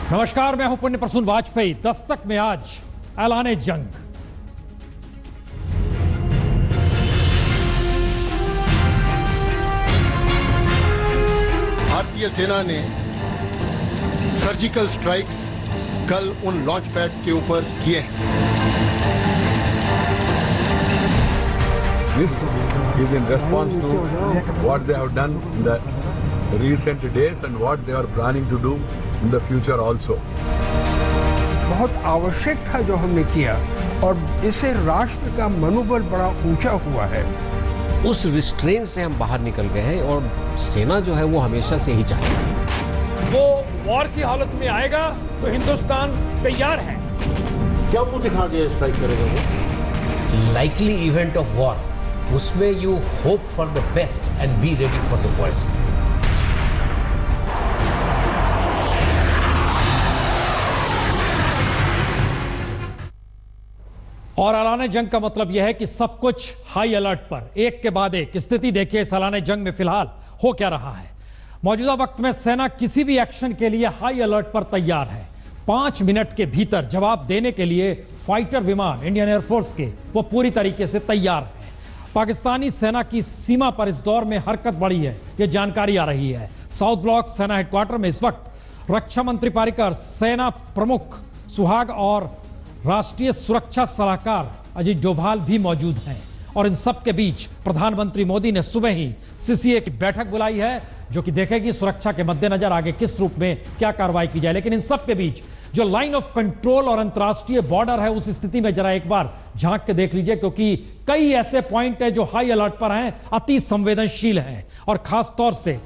नमस्कार, मैं हूं पुण्य प्रसून वाजपेयी। दस्तक में आज ऐलान जंग। भारतीय सेना ने सर्जिकल स्ट्राइक्स कल उन लॉन्च पैड्स के ऊपर किए हैं। This is in response to what they have done in the recent days and what they are planning to do in the future also. बहुत आवश्यक था जो हमने किया और इससे राष्ट्र का मनोबल बड़ा ऊंचा हुआ है। उस रिस्ट्रेन से हम बाहर निकल गए हैं और सेना जो है वो हमेशा से ही चाहती थी। वो वॉर की हालत में आएगा तो हिंदुस्तान तैयार है। क्या मुंह दिखा के स्ट्राइक करेगा वो? लाइकली इवेंट ऑफ वॉर, उसमें you hope for the best and be ready for the worst. और ऐलान जंग का मतलब यह है कि सब कुछ हाई अलर्ट पर, एक के बाद एक। स्थिति देखिए इस ऐलान जंग में फिलहाल हो क्या रहा है। मौजूदा वक्त में सेना किसी भी एक्शन के लिए हाई अलर्ट पर तैयार है। 5 मिनट के भीतर जवाब देने के लिए फाइटर विमान इंडियन एयरफोर्स के वो पूरी तरीके से तैयार है। पाकिस्तानी सेना की सीमा पर इस दौर में हरकत बढ़ी है, यह जानकारी आ रही है। साउथ ब्लॉक सेना हेडक्वार्टर में इस वक्त रक्षा मंत्री पारिकर, सेना प्रमुख सुहाग और राष्ट्रीय सुरक्षा सलाहकार अजीत डोभाल भी मौजूद हैं। और इन सब के बीच प्रधानमंत्री मोदी ने सुबह ही सीसीए की बैठक बुलाई है, जो कि देखेगी सुरक्षा के मद्देनजर आगे किस रूप में क्या कार्रवाई की जाए। लेकिन इन सब के बीच जो लाइन ऑफ कंट्रोल और अंतर्राष्ट्रीय बॉर्डर है, उस स्थिति में जरा एक बार झांक के देख लीजिए, क्योंकि कई ऐसे पॉइंट है जो हाई अलर्ट पर हैं, अति संवेदनशील हैं। और खास तौर से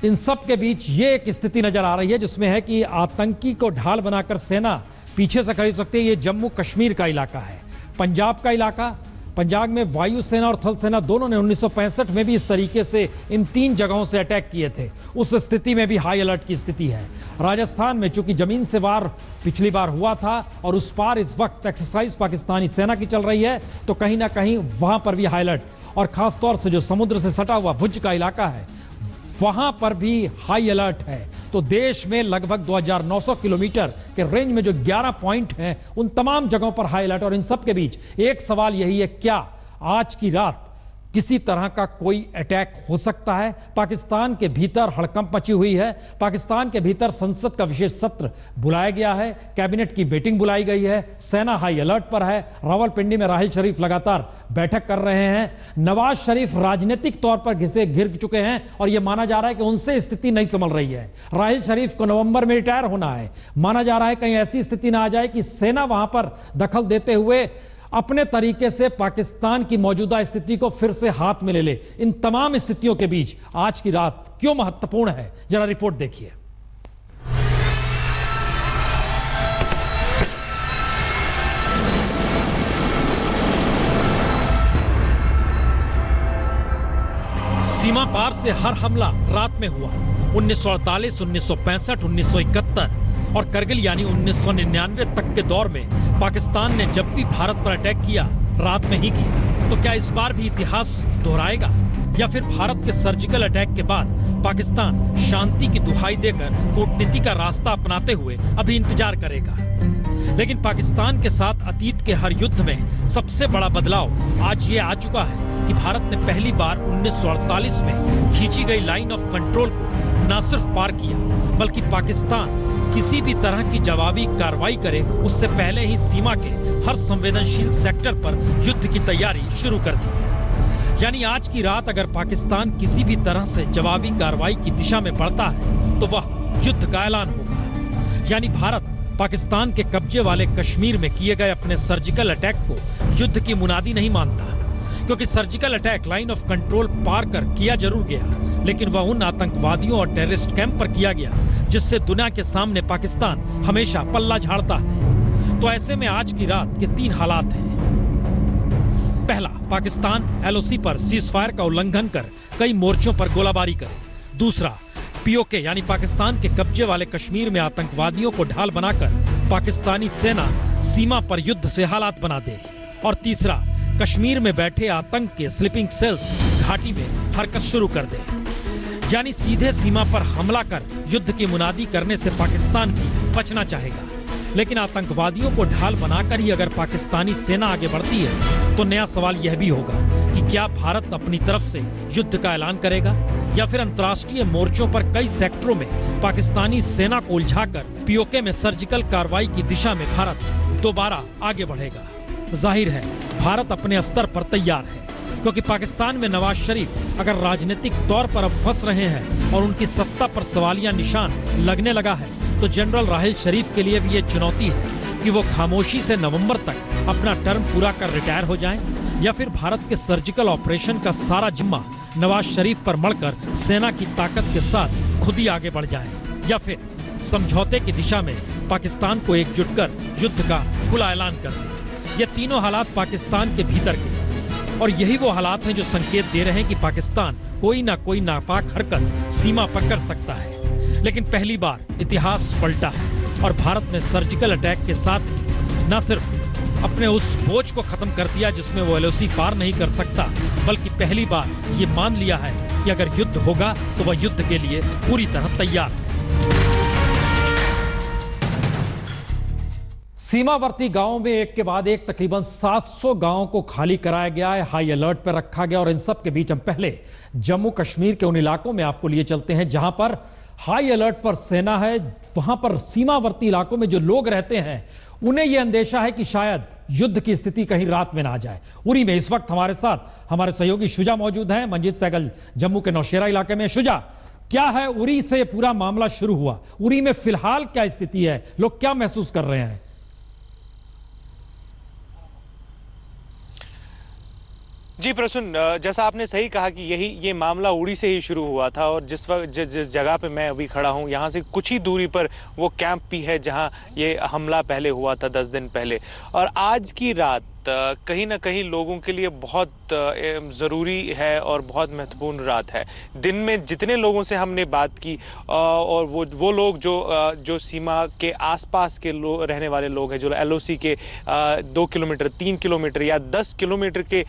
इन सब के बीच ये एक स्थिति नजर आ रही है जिसमें है कि आतंकी को ढाल बनाकर सेना पीछे से खरीद सकती है। ये जम्मू कश्मीर का इलाका है, पंजाब का इलाका। पंजाब में वायुसेना और थल सेना दोनों ने 1965 में भी इस तरीके से इन 3 जगहों से अटैक किए थे। उस स्थिति में भी हाई अलर्ट की स्थिति है। राजस्थान में चूंकि जमीन से वार पिछली बार हुआ था और उस पार इस वक्त एक्सरसाइज पाकिस्तानी सेना की चल रही है, तो कहीं ना कहीं वहां पर भी हाई अलर्ट। और खास तौर से जो समुद्र से सटा हुआ भुज का इलाका है, वहां पर भी हाई अलर्ट है। तो देश में लगभग 2900 किलोमीटर के रेंज में जो 11 पॉइंट हैं, उन तमाम जगहों पर हाई अलर्ट। और इन सब के बीच एक सवाल यही है, क्या आज की रात किसी तरह का कोई अटैक हो सकता है? पाकिस्तान के भीतर हड़कंप मची हुई है। पाकिस्तान के भीतर संसद का विशेष सत्र बुलाया गया है, कैबिनेट की मीटिंग बुलाई गई है, सेना हाई अलर्ट पर है। रावलपिंडी में राहिल शरीफ लगातार बैठक कर रहे हैं। नवाज शरीफ राजनीतिक तौर पर घिर चुके हैं और यह माना जा रहा है कि उनसे स्थिति नहीं संभल रही है। राहिल शरीफ को नवंबर में रिटायर होना है। माना जा रहा है कहीं ऐसी स्थिति ना आ जाए कि सेना वहां पर दखल देते हुए अपने तरीके से पाकिस्तान की मौजूदा स्थिति को फिर से हाथ में ले ले। इन तमाम स्थितियों के बीच आज की रात क्यों महत्वपूर्ण है, जरा रिपोर्ट देखिए। सीमा पार से हर हमला रात में हुआ। 1948, 1965, 1971 और करगिल यानी 1999 तक के दौर में पाकिस्तान ने जब भी भारत पर अटैक किया, रात में ही किया। तो क्या इस बार भी इतिहास दोहराएगा, या फिर भारत के सर्जिकल अटैक के बाद पाकिस्तान शांति की दुहाई देकर कूटनीति का रास्ता अपनाते हुए अभी इंतजार करेगा? लेकिन पाकिस्तान के साथ अतीत के हर युद्ध में सबसे बड़ा बदलाव आज ये आ चुका है कि भारत ने पहली बार 1948 में खींची गई लाइन ऑफ कंट्रोल को न सिर्फ पार किया, बल्कि पाकिस्तान किसी भी तरह की जवाबी कार्रवाई करे उससे पहले ही सीमा के हर संवेदनशील सेक्टर पर युद्ध की तैयारी शुरू कर दी। यानी आज की रात अगर पाकिस्तान किसी भी तरह से जवाबी कार्रवाई की दिशा में बढ़ता है तो वह युद्ध का ऐलान होगा। यानी भारत पाकिस्तान के कब्जे वाले कश्मीर में किए गए अपने सर्जिकल अटैक को युद्ध की मुनादी नहीं मानता, क्योंकि surgical attack line of control पार कर किया जरूर गया, लेकिन वह उन आतंकवादियों और टेररिस्ट कैंप पर किया गया जिससे दुनिया के सामने पाकिस्तान हमेशा पल्ला झाड़ता है। तो ऐसे में आज की रात के 3 हालात हैं। पहला, पाकिस्तान एलओसी पर सीजफायर का उल्लंघन कर कई मोर्चों पर गोलाबारी करे। दूसरा, पीओके यानी पाकिस्तान के कब्जे वाले कश्मीर में आतंकवादियों को ढाल बनाकर पाकिस्तानी सेना सीमा पर युद्ध से हालात बना दे। और तीसरा, कश्मीर में बैठे आतंक के स्लीपिंग सेल्स घाटी में हरकत शुरू कर दे। यानी सीधे सीमा पर हमला कर युद्ध की मुनादी करने से पाकिस्तान की बचना चाहेगा। लेकिन आतंकवादियों को ढाल बनाकर ही अगर पाकिस्तानी सेना आगे बढ़ती है तो नया सवाल यह भी होगा कि क्या भारत अपनी तरफ से युद्ध का ऐलान करेगा या फिर अंतर्राष्ट्रीय मोर्चों पर कई सेक्टरों में पाकिस्तानी सेना को उलझाकर पीओके में सर्जिकल कार्रवाई की दिशा में भारत दोबारा आगे बढ़ेगा। जाहिर है भारत अपने स्तर पर तैयार है, क्योंकि पाकिस्तान में नवाज शरीफ अगर राजनीतिक तौर पर अब फंस रहे हैं और उनकी सत्ता पर सवालिया निशान लगने लगा है तो जनरल राहिल शरीफ के लिए भी ये चुनौती है कि वो खामोशी से नवंबर तक अपना टर्म पूरा कर रिटायर हो जाएं या फिर भारत के सर्जिकल ऑपरेशन का सारा जिम्मा नवाज शरीफ पर मढ़कर सेना की ताकत के साथ खुद ही आगे बढ़ जाएं या फिर समझौते की दिशा में पाकिस्तान को एकजुट कर युद्ध का खुला ऐलान कर दें। ये तीनों हालात पाकिस्तान के भीतर के और यही वो हालात हैं जो संकेत दे रहे हैं कि पाकिस्तान कोई ना कोई नापाक हरकत सीमा पर कर सकता है। लेकिन पहली बार इतिहास पलटा है और भारत ने सर्जिकल अटैक के साथ न सिर्फ अपने उस बोझ को खत्म कर दिया जिसमें वो एलओसी पार नहीं कर सकता, बल्कि पहली बार ये मान लिया है कि अगर युद्ध होगा तो वह युद्ध के लिए पूरी तरह तैयार है। सीमावर्ती गांवों में एक के बाद एक तकरीबन 700 गांवों को खाली कराया गया है, हाई अलर्ट पर रखा गया। और इन सब के बीच हम पहले जम्मू कश्मीर के उन इलाकों में आपको लिए चलते हैं जहां पर हाई अलर्ट पर सेना है। वहां पर सीमावर्ती इलाकों में जो लोग रहते हैं उन्हें यह अंदेशा है कि शायद युद्ध की स्थिति कहीं रात में ना आ जाए। उरी में इस वक्त हमारे साथ हमारे सहयोगी शुजा मौजूद हैं, मंजीत सहगल जम्मू के नौशेरा इलाके में। शुजा, क्या है उरी से ये पूरा मामला शुरू हुआ? उरी में फिलहाल क्या स्थिति है, लोग क्या महसूस कर रहे हैं? जी प्रसून, जैसा आपने सही कहा कि ये मामला उड़ी से ही शुरू हुआ था और जिस जगह पे मैं अभी खड़ा हूं यहाँ से कुछ ही दूरी पर वो कैंप भी है जहां ये हमला पहले हुआ था 10 दिन पहले। और आज की रात कहीं ना कहीं लोगों के लिए बहुत ज़रूरी है और बहुत महत्वपूर्ण रात है। दिन में जितने लोगों से हमने बात की और वो लोग जो सीमा के आसपास के रहने वाले लोग हैं, जो एलओसी के 2 किलोमीटर 3 किलोमीटर या 10 किलोमीटर के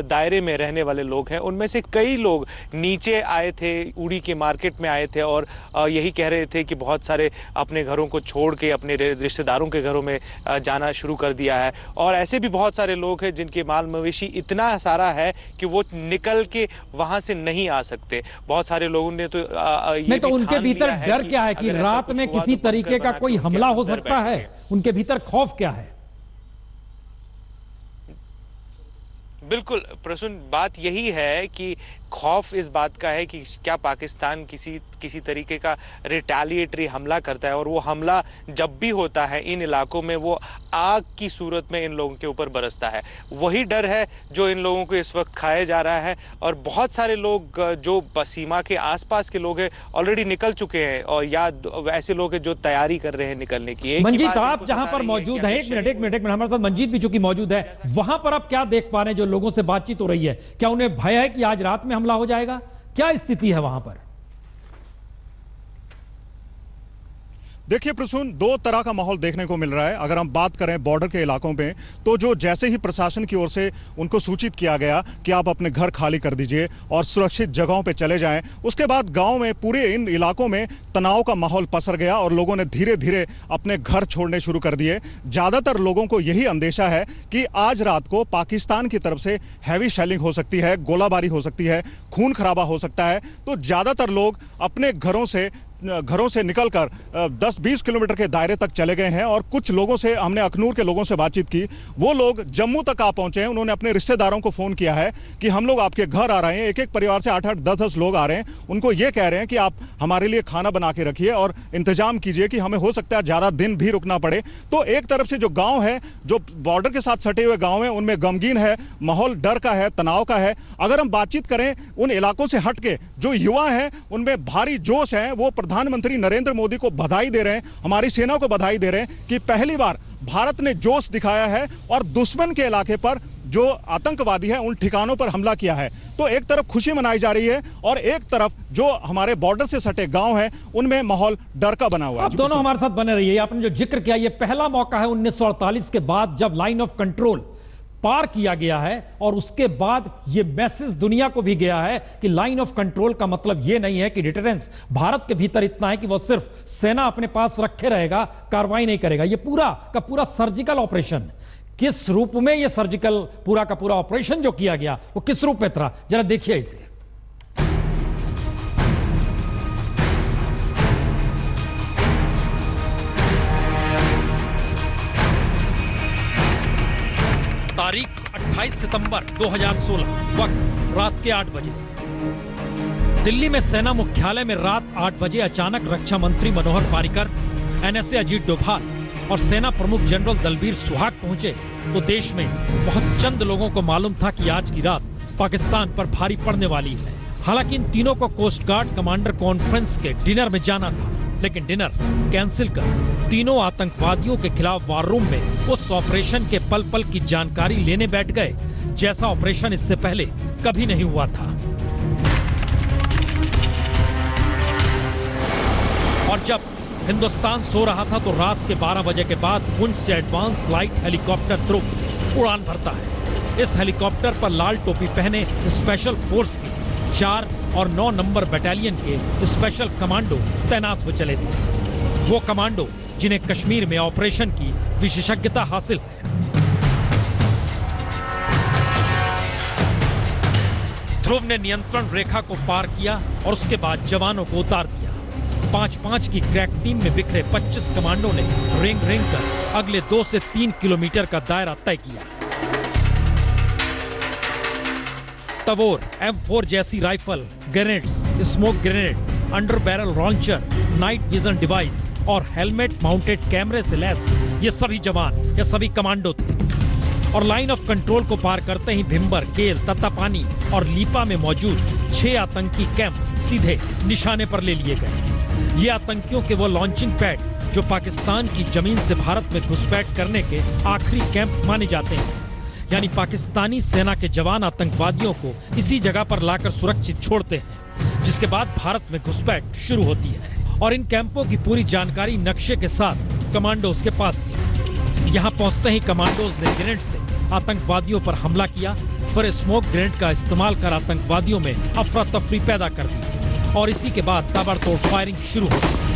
दायरे में रहने वाले लोग हैं, उनमें से कई लोग नीचे आए थे, उड़ी के मार्केट में आए थे और यही कह रहे थे कि बहुत सारे अपने घरों को छोड़ के अपने रिश्तेदारों के घरों में जाना शुरू कर दिया है। और ऐसे भी बहुत सारे लोग हैं जिनके माल मवेशी इतना सारा है कि वो निकल के वहां से नहीं आ सकते। बहुत सारे लोगों ने तो नहीं, तो उनके भीतर डर क्या है कि रात में किसी तरीके का कोई हमला हो सकता है? उनके भीतर खौफ क्या है? बिल्कुल प्रसून, बात यही है कि खौफ इस बात का है कि क्या पाकिस्तान किसी तरीके का रिटेलिएटरी हमला करता है और वो हमला जब भी होता है इन इलाकों में वो आग की सूरत में इन लोगों के ऊपर बरसता है। वही डर है जो इन लोगों को इस वक्त खाया जा रहा है। और बहुत सारे लोग जो सीमा के आसपास के लोग हैं ऑलरेडी निकल चुके हैं और या ऐसे लोग हैं जो तैयारी कर रहे हैं निकलने की। मंजीत, आप जहां पर मौजूद हैं, एक मिनट हमारे साथ मंजीत भी चूंकि मौजूद है, वहां पर आप क्या देख पा रहे हैं? जो लोगों से बातचीत हो रही है, क्या उन्हें भय है कि आज रात में हमला हो जाएगा? क्या स्थिति है वहां पर? देखिए प्रसून, दो तरह का माहौल देखने को मिल रहा है। अगर हम बात करें बॉर्डर के इलाकों में, तो जो जैसे ही प्रशासन की ओर से उनको सूचित किया गया कि आप अपने घर खाली कर दीजिए और सुरक्षित जगहों पे चले जाएं, उसके बाद गांव में पूरे इन इलाकों में तनाव का माहौल पसर गया और लोगों ने धीरे धीरे अपने घर छोड़ने शुरू कर दिए। ज्यादातर लोगों को यही अंदेशा है कि आज रात को पाकिस्तान की तरफ से हैवी शेलिंग हो सकती है, गोलाबारी हो सकती है, खून खराबा हो सकता है। तो ज्यादातर लोग अपने घरों से निकलकर 10-20 किलोमीटर के दायरे तक चले गए हैं। और कुछ लोगों से हमने अखनूर के लोगों से बातचीत की, वो लोग जम्मू तक आ पहुंचे हैं। उन्होंने अपने रिश्तेदारों को फोन किया है कि हम लोग आपके घर आ रहे हैं। एक एक परिवार से 8-8, 10-10 लोग आ रहे हैं। उनको ये कह रहे हैं कि आप हमारे लिए खाना बना के रखिए और इंतजाम कीजिए कि हमें हो सकता है ज्यादा दिन भी रुकना पड़े। तो एक तरफ से जो गांव है, जो बॉर्डर के साथ सटे हुए गांव है, उनमें गमगीन है, माहौल डर का है, तनाव का है। अगर हम बातचीत करें उन इलाकों से हटके, जो युवा हैं उनमें भारी जोश है। वो प्रधानमंत्री नरेंद्र मोदी को बधाई दे रहे हैं, हमारी सेना को बधाई दे रहे हैं कि पहली बार भारत ने जोश दिखाया है और दुश्मन के इलाके पर जो आतंकवादी है उन ठिकानों पर हमला किया है। तो एक तरफ खुशी मनाई जा रही है और एक तरफ जो हमारे बॉर्डर से सटे गांव हैं उनमें माहौल डर का बना हुआ है। आप दोनों हमारे साथ बने रहिए। आपने जो जिक्र किया, ये पहला मौका है 1948 के बाद जब लाइन ऑफ कंट्रोल पार किया गया है और उसके बाद यह मैसेज दुनिया को भी गया है कि लाइन ऑफ कंट्रोल का मतलब यह नहीं है कि डिटरेंस भारत के भीतर इतना है कि वह सिर्फ सेना अपने पास रखे रहेगा, कार्रवाई नहीं करेगा। यह पूरा का पूरा सर्जिकल ऑपरेशन, किस रूप में यह सर्जिकल पूरा का पूरा ऑपरेशन जो किया गया वो किस रूप में था, जरा देखिए इसे। तारीख 28 सितंबर 2016, वक्त रात के 8 बजे। दिल्ली में सेना मुख्यालय में रात 8 बजे अचानक रक्षा मंत्री मनोहर पर्रिकर, एनएसए अजीत डोभाल और सेना प्रमुख जनरल दलबीर सुहाग पहुंचे तो देश में बहुत चंद लोगों को मालूम था कि आज की रात पाकिस्तान पर भारी पड़ने वाली है। हालांकि इन तीनों को कोस्ट गार्ड कमांडर कॉन्फ्रेंस के डिनर में जाना था, लेकिन डिनर कैंसिल कर तीनों आतंकवादियों के खिलाफ वार रूम में उस ऑपरेशन के पल पल की जानकारी लेने बैठ गए जैसा ऑपरेशन इससे पहले कभी नहीं हुआ था। और जब हिंदुस्तान सो रहा था तो रात के 12 बजे के बाद पुंछ से एडवांस लाइट हेलीकॉप्टर ध्रुव उड़ान भरता है। इस हेलीकॉप्टर पर लाल टोपी पहने स्पेशल फोर्स के 4 और 9 नंबर बटालियन के स्पेशल कमांडो तैनात हो चले थे। वो कमांडो जिन्हें कश्मीर में ऑपरेशन की विशेषज्ञता हासिल है। ध्रुव ने नियंत्रण रेखा को पार किया और उसके बाद जवानों को उतार दिया। 5-5 की क्रैक टीम में बिखरे 25 कमांडो ने रेंग कर अगले 2 से 3 किलोमीटर का दायरा तय किया। तवोर, M4 जैसी rifle, grenades, smoke grenade, under barrel launcher, night vision device और हेलमेट माउंटेड कैमरे से लैस ये सभी जवान, ये सभी कमांडो थे। और लाइन ऑफ कंट्रोल को पार करते ही भिम्बर, केल, तत्तापानी और लीपा में मौजूद 6 आतंकी कैंप सीधे निशाने पर ले लिए गए। ये आतंकियों के वो लॉन्चिंग पैड जो पाकिस्तान की जमीन से भारत में घुसपैठ करने के आखिरी कैंप माने जाते हैं। यानी पाकिस्तानी सेना के जवान आतंकवादियों को इसी जगह पर लाकर सुरक्षित छोड़ते हैं, जिसके बाद भारत में घुसपैठ शुरू होती है। और इन कैंपों की पूरी जानकारी नक्शे के साथ कमांडोज के पास थी। यहाँ पहुंचते ही कमांडोज ने ग्रेनेड से आतंकवादियों पर हमला किया, फिर स्मोक ग्रेनेड का इस्तेमाल कर आतंकवादियों में अफरा तफरी पैदा कर दी और इसी के बाद ताबड़तोड़ फायरिंग शुरू हो गई।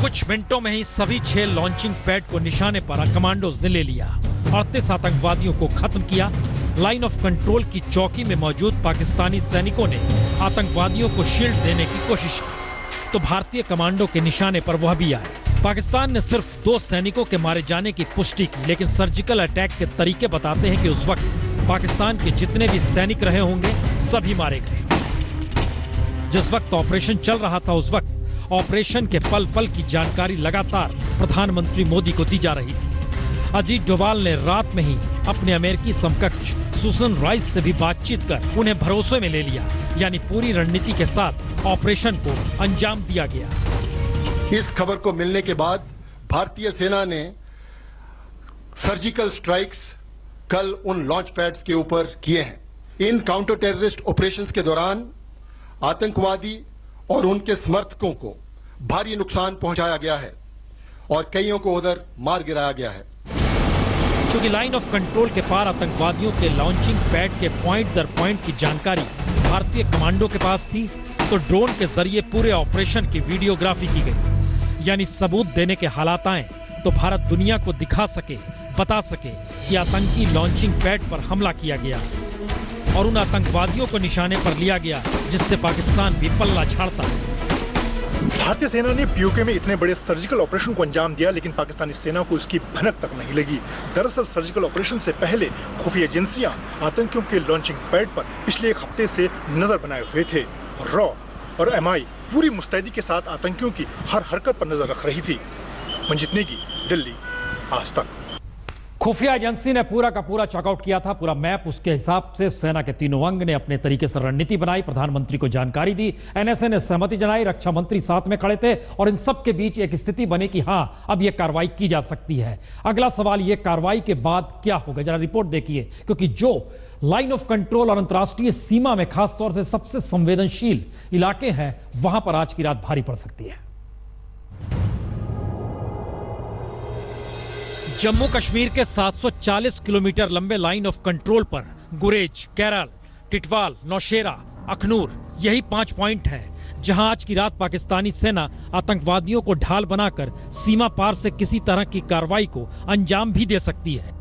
कुछ मिनटों में ही सभी 6 लॉन्चिंग पैड को निशाने पर कमांडोज ने ले लिया। 38 आतंकवादियों को खत्म किया। लाइन ऑफ कंट्रोल की चौकी में मौजूद पाकिस्तानी सैनिकों ने आतंकवादियों को शील्ड देने की कोशिश की तो भारतीय कमांडो के निशाने पर वह भी आए। पाकिस्तान ने सिर्फ 2 सैनिकों के मारे जाने की पुष्टि की, लेकिन सर्जिकल अटैक के तरीके बताते हैं कि उस वक्त पाकिस्तान के जितने भी सैनिक रहे होंगे सभी मारे गए। जिस वक्त ऑपरेशन चल रहा था उस वक्त ऑपरेशन के पल पल की जानकारी लगातार प्रधानमंत्री मोदी को दी जा रही थी। अजीत डोभाल ने रात में ही अपने अमेरिकी समकक्ष सुसन राइस से भी बातचीत कर उन्हें भरोसे में ले लिया। यानी पूरी रणनीति के साथ ऑपरेशन को अंजाम दिया गया। इस खबर को मिलने के बाद भारतीय सेना ने सर्जिकल स्ट्राइक्स कल उन लॉन्च पैड्स के ऊपर किए हैं। इन काउंटर टेररिस्ट ऑपरेशंस के दौरान आतंकवादी और उनके समर्थकों को भारी नुकसान पहुंचाया गया है और कईयों को उधर मार गिराया गया है। क्योंकि लाइन ऑफ कंट्रोल के पार आतंकवादियों के लॉन्चिंग पैड के पॉइंट दर पॉइंट की जानकारी भारतीय कमांडो के पास थी, तो ड्रोन के जरिए पूरे ऑपरेशन की वीडियोग्राफी की गई। यानी सबूत देने के हालात आए तो भारत दुनिया को दिखा सके, बता सके कि आतंकी लॉन्चिंग पैड पर हमला किया गया और उन आतंकवादियों को निशाने पर लिया गया जिससे पाकिस्तान भी पल्ला झाड़ता है। भारतीय सेना ने पीओके में इतने बड़े सर्जिकल ऑपरेशन को अंजाम दिया, लेकिन पाकिस्तानी सेना को उसकी भनक तक नहीं लगी। दरअसल सर्जिकल ऑपरेशन से पहले खुफिया एजेंसियां आतंकियों के लॉन्चिंग पैड पर पिछले 1 हफ्ते से नजर बनाए हुए थे। रॉ और एमआई पूरी मुस्तैदी के साथ आतंकियों की हर हरकत पर नजर रख रही थी। मंजित नेगी, दिल्ली, आज तक। खुफिया एजेंसी ने पूरा का पूरा चेकआउट किया था, पूरा मैप, उसके हिसाब से सेना के तीनों अंग ने अपने तरीके से रणनीति बनाई, प्रधानमंत्री को जानकारी दी, एनएसए ने सहमति जनाई, रक्षा मंत्री साथ में खड़े थे और इन सब के बीच एक स्थिति बनी कि हां अब यह कार्रवाई की जा सकती है। अगला सवाल यह, कार्रवाई के बाद क्या होगा, जरा रिपोर्ट देखिए, क्योंकि जो लाइन ऑफ कंट्रोल और अंतर्राष्ट्रीय सीमा में खासतौर से सबसे संवेदनशील इलाके हैं वहां पर आज की रात भारी पड़ सकती है। जम्मू कश्मीर के 740 किलोमीटर लंबे लाइन ऑफ कंट्रोल पर गुरेज, केरल, टिटवाल, नौशेरा, अखनूर यही 5 पॉइंट हैं जहां आज की रात पाकिस्तानी सेना आतंकवादियों को ढाल बनाकर सीमा पार से किसी तरह की कार्रवाई को अंजाम भी दे सकती है।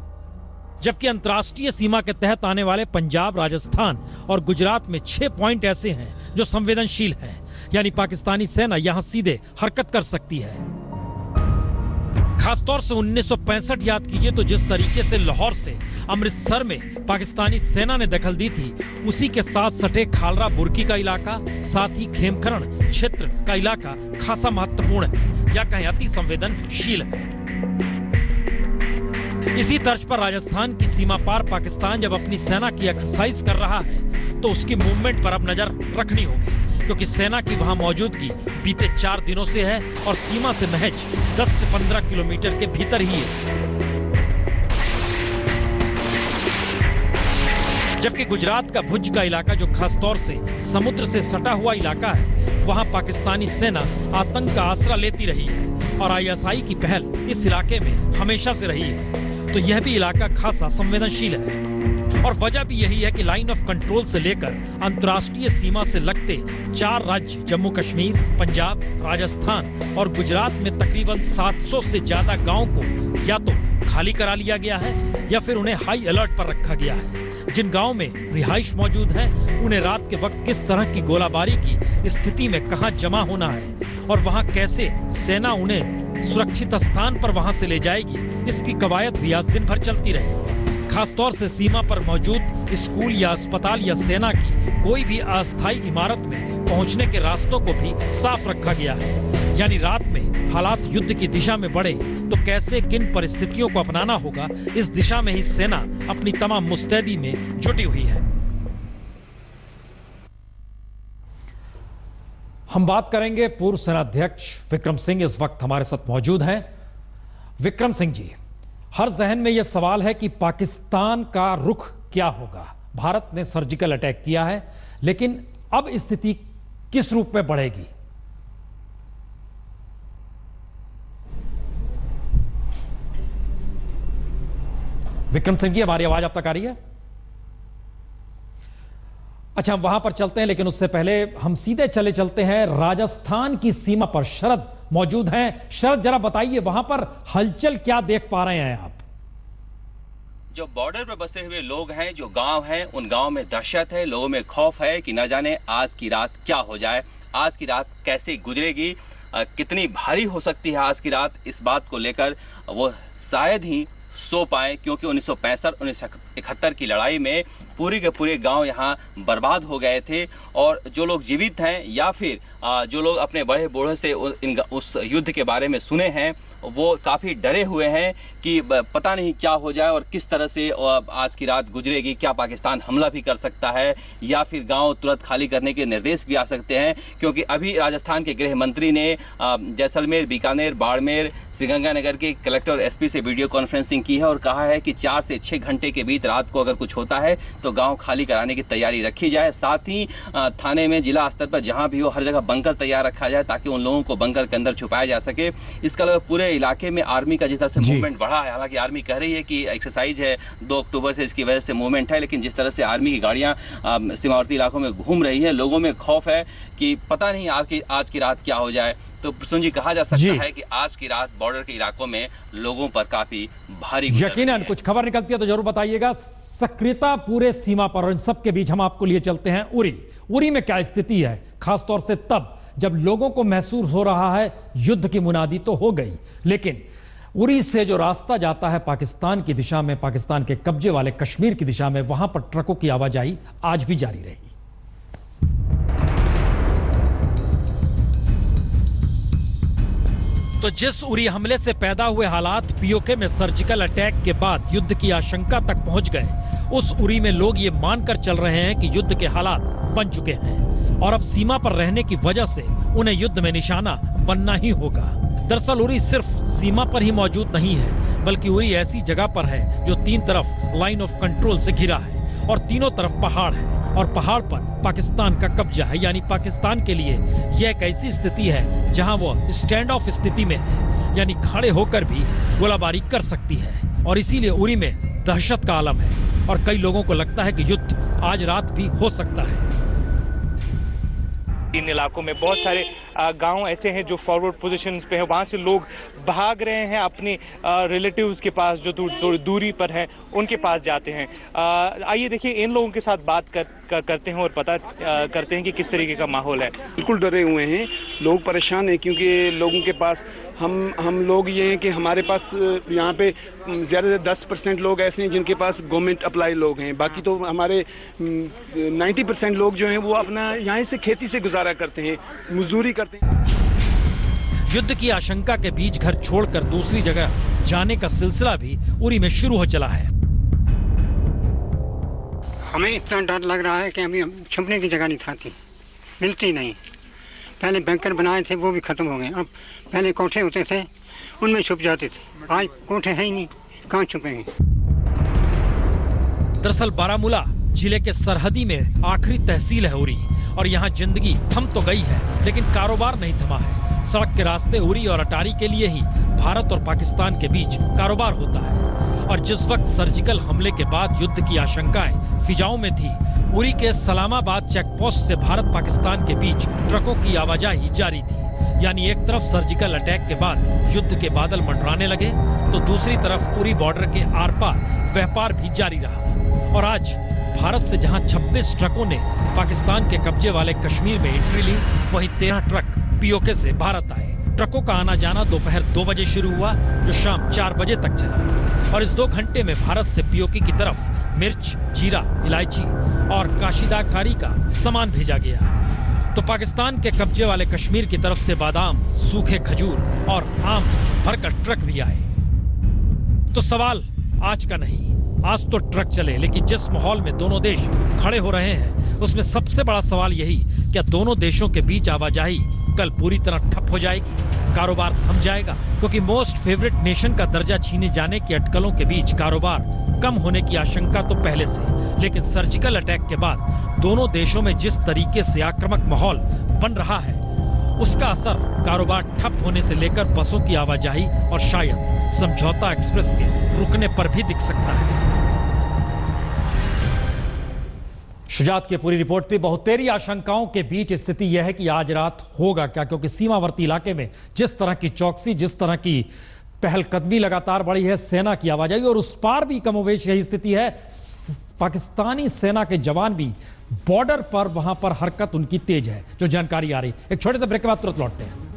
जबकि अंतर्राष्ट्रीय सीमा के तहत आने वाले पंजाब, राजस्थान और गुजरात में 6 पॉइंट ऐसे हैं जो संवेदनशील हैं, यानी पाकिस्तानी सेना यहां सीधे हरकत कर सकती है। खासतौर से 1965 याद कीजिए तो जिस तरीके से लाहौर से अमृतसर में पाकिस्तानी सेना ने दखल दी थी, उसी के साथ सटे खालरा बुर्की का इलाका, साथ ही खेमकरण क्षेत्र का इलाका खासा महत्वपूर्ण है या कहें अति संवेदनशील है। इसी तर्ज पर राजस्थान की सीमा पार पाकिस्तान जब अपनी सेना की एक्सरसाइज कर रहा है तो उसकी मूवमेंट पर अब नजर रखनी होगी, क्योंकि सेना की वहां मौजूदगी बीते 4 दिनों से है और सीमा से महज 10 से 15 किलोमीटर के भीतर ही है। जबकि गुजरात का भुज का इलाका जो खासतौर से समुद्र से सटा हुआ इलाका है, वहां पाकिस्तानी सेना आतंक का आसरा लेती रही है और आईएसआई की पहल इस इलाके में हमेशा से रही है, तो यह भी इलाका खासा संवेदनशील है। और वजह भी यही है कि लाइन ऑफ कंट्रोल से लेकर अंतर्राष्ट्रीय सीमा से लगते 4 राज्य जम्मू कश्मीर, पंजाब, राजस्थान और गुजरात में तकरीबन 700 से ज्यादा गांवों को या तो खाली करा लिया गया है या फिर उन्हें हाई अलर्ट पर रखा गया है। जिन गांवों में रिहाइश मौजूद है, उन्हें रात के वक्त किस तरह की गोलाबारी की स्थिति में कहां जमा होना है और वहां कैसे सेना उन्हें सुरक्षित स्थान पर वहां से ले जाएगी, इसकी कवायद भी आज दिन भर चलती रही। खासतौर से सीमा पर मौजूद स्कूल या अस्पताल या सेना की कोई भी अस्थायी इमारत में पहुंचने के रास्तों को भी साफ रखा गया है। यानी रात में हालात युद्ध की दिशा में बढ़े तो कैसे किन परिस्थितियों को अपनाना होगा, इस दिशा में ही सेना अपनी तमाम मुस्तैदी में जुटी हुई है। हम बात करेंगे पूर्व सेनाध्यक्ष विक्रम सिंह, इस वक्त हमारे साथ मौजूद हैं। विक्रम सिंह जी, हर जहन में यह सवाल है कि पाकिस्तान का रुख क्या होगा। भारत ने सर्जिकल अटैक किया है, लेकिन अब स्थिति किस रूप में बढ़ेगी? विक्रम सिंह जी, हमारी आवाज आप तक आ रही है? अच्छा, हम वहां पर चलते हैं, लेकिन उससे पहले हम सीधे चलते हैं राजस्थान की सीमा पर। शरद मौजूद हैं। शरद, जरा बताइए वहां पर हलचल क्या देख पा रहे हैं आप? जो बॉर्डर पर बसे हुए लोग हैं, जो गांव हैं, उन गांव में दहशत है, लोगों में खौफ है कि न जाने आज की रात क्या हो जाए, आज की रात कैसे गुजरेगी, कितनी भारी हो सकती है आज की रात। इस बात को लेकर वो शायद ही सो पाए, क्योंकि 1965-1971 की लड़ाई में पूरे के पूरे गांव यहां बर्बाद हो गए थे और जो लोग जीवित हैं या फिर जो लोग अपने बड़े बूढ़ों से उस युद्ध के बारे में सुने हैं, वो काफ़ी डरे हुए हैं कि पता नहीं क्या हो जाए और किस तरह से आज की रात गुजरेगी। क्या पाकिस्तान हमला भी कर सकता है या फिर गांव तुरंत खाली करने के निर्देश भी आ सकते हैं, क्योंकि अभी राजस्थान के गृह मंत्री ने जैसलमेर, बीकानेर, बाड़मेर, श्रीगंगानगर के कलेक्टर और एसपी से वीडियो कॉन्फ्रेंसिंग की है और कहा है कि 4 से 6 घंटे के बीच रात को अगर कुछ होता है तो गांव खाली कराने की तैयारी रखी जाए। साथ ही थाने में, जिला स्तर पर जहां भी हो, हर जगह बंकर तैयार रखा जाए ताकि उन लोगों को बंकर के अंदर छुपाया जा सके। इसके अलावा पूरे इलाके में आर्मी का जिस तरह से मूवमेंट बढ़ा है, हालांकि आर्मी कह रही है कि एक्सरसाइज है, 2 अक्टूबर से इसकी वजह से मूवमेंट है, लेकिन जिस तरह से आर्मी की गाड़ियां सीमावर्ती इलाकों में घूम रही है, लोगों में खौफ है कि पता नहीं आज की रात क्या हो जाए। तो प्रसून जी, कहा जा सकता है कि आज की रात बॉर्डर के इलाकों में लोगों पर काफी भारी यकीनन कुछ खबर निकलती है तो जरूर बताइएगा। सक्रियता पूरे सीमा पर, और इन सब के बीच हम आपको लिए चलते हैं उरी में क्या स्थिति है, खासतौर से तब जब लोगों को महसूस हो रहा है युद्ध की मुनादी तो हो गई, लेकिन उरी से जो रास्ता जाता है पाकिस्तान की दिशा में, पाकिस्तान के कब्जे वाले कश्मीर की दिशा में, वहां पर ट्रकों की आवाजाही आज भी जारी रहेगी। तो जिस उरी हमले से पैदा हुए हालात पीओके में सर्जिकल अटैक के बाद युद्ध की आशंका तक पहुंच गए, उस उरी में लोग ये मानकर चल रहे हैं कि युद्ध के हालात बन चुके हैं और अब सीमा पर रहने की वजह से उन्हें युद्ध में निशाना बनना ही होगा। दरअसल उरी सिर्फ सीमा पर ही मौजूद नहीं है, बल्कि उरी ऐसी जगह पर है जो 3 तरफ लाइन ऑफ कंट्रोल से घिरा है और तीनों तरफ पहाड़ है और पहाड़ पर पाकिस्तान का कब्जा है। यानी पाकिस्तान के लिए यह एक ऐसी स्थिति है जहां वो स्टैंड ऑफ स्थिति में है। यानी खड़े होकर भी गोलाबारी कर सकती है। और इसीलिए उरी में दहशत का आलम है और कई लोगों को लगता है कि युद्ध आज रात भी हो सकता है। इन इलाकों में बहुत सारे गांव ऐसे हैं जो फॉरवर्ड पोजीशंस पे हैं, वहां से लोग भाग रहे हैं, अपने रिलेटिव्स के पास जो दूरी पर हैं उनके पास जाते हैं। आइए देखिए इन लोगों के साथ बात करते हैं और पता करते हैं कि किस तरीके का माहौल है। बिल्कुल डरे हुए हैं लोग, परेशान हैं क्योंकि लोगों के पास हम लोग ये हैं कि हमारे पास यहाँ पे ज़्यादा से 10% लोग ऐसे हैं जिनके पास गवर्नमेंट अप्लाई लोग हैं, बाकी तो हमारे 90% लोग जो हैं वो अपना यहाँ से खेती से गुजारा करते हैं, मजदूरी करते हैं। युद्ध की आशंका के बीच घर छोड़कर दूसरी जगह जाने का सिलसिला भी उरी में शुरू हो चला है। हमें इतना डर लग रहा है कि अभी छुपने की जगह नहीं खाती, मिलती नहीं। पहले बैंकर बनाए थे वो भी खत्म हो गए। अब पहले कोठे होते थे उनमें छुप जाते थे, आज कोठे है ही नहीं, कहाँ छुपेंगे। दरअसल बारामूला जिले के सरहदी में आखिरी तहसील है उरी और यहाँ जिंदगी थम तो गई है लेकिन कारोबार नहीं थमा है। सड़क के रास्ते उरी और अटारी के लिए ही भारत और पाकिस्तान के बीच कारोबार होता है। और जिस वक्त सर्जिकल हमले के बाद युद्ध की आशंकाएं फिजाओं में थी, उरी के सलामाबाद चेकपोस्ट से भारत पाकिस्तान के बीच ट्रकों की आवाजाही जारी थी। यानी एक तरफ सर्जिकल अटैक के बाद युद्ध के बादल मंडराने लगे तो दूसरी तरफ उरी बॉर्डर के आर पार व्यापार भी जारी रहा। और आज भारत से जहां 26 ट्रकों ने पाकिस्तान के कब्जे वाले कश्मीर में एंट्री ली, वहीं 13 ट्रक पीओके से भारत आए। ट्रकों का आना जाना दोपहर 2 बजे शुरू हुआ जो शाम 4 बजे तक चला और इस 2 घंटे में भारत से पीओके की तरफ मिर्च, जीरा, इलायची और काशीदाकारी का सामान भेजा गया। तो पाकिस्तान के कब्जे वाले कश्मीर की तरफ से बादाम, सूखे खजूर और आम भरकर ट्रक भी आए। तो सवाल आज का नहीं, आज तो ट्रक चले, लेकिन जिस माहौल में दोनों देश खड़े हो रहे हैं उसमें सबसे बड़ा सवाल यही, क्या दोनों देशों के बीच आवाजाही कल पूरी तरह ठप हो जाएगी, कारोबार थम जाएगा? क्योंकि मोस्ट फेवरेट नेशन का दर्जा छीने जाने की अटकलों के बीच कारोबार कम होने की आशंका तो पहले से, लेकिन सर्जिकल अटैक के बाद दोनों देशों में जिस तरीके से आक्रामक माहौल बन रहा है उसका असर कारोबार ठप होने से लेकर बसों की आवाजाही और शायद समझौता एक्सप्रेस के रुकने पर भी दिख सकता है। शुजात की पूरी रिपोर्ट थी। बहुतेरी आशंकाओं के बीच स्थिति यह है कि आज रात होगा क्या, क्योंकि सीमावर्ती इलाके में जिस तरह की चौकसी, जिस तरह की पहलकदमी लगातार बढ़ी है, सेना की आवाजाही, और उस पार भी कमोवेश यही स्थिति है। पाकिस्तानी सेना के जवान भी बॉर्डर पर वहां पर हरकत उनकी तेज है, जो जानकारी आ रही। एक छोटे से ब्रेक के बाद तुरंत लौटते हैं।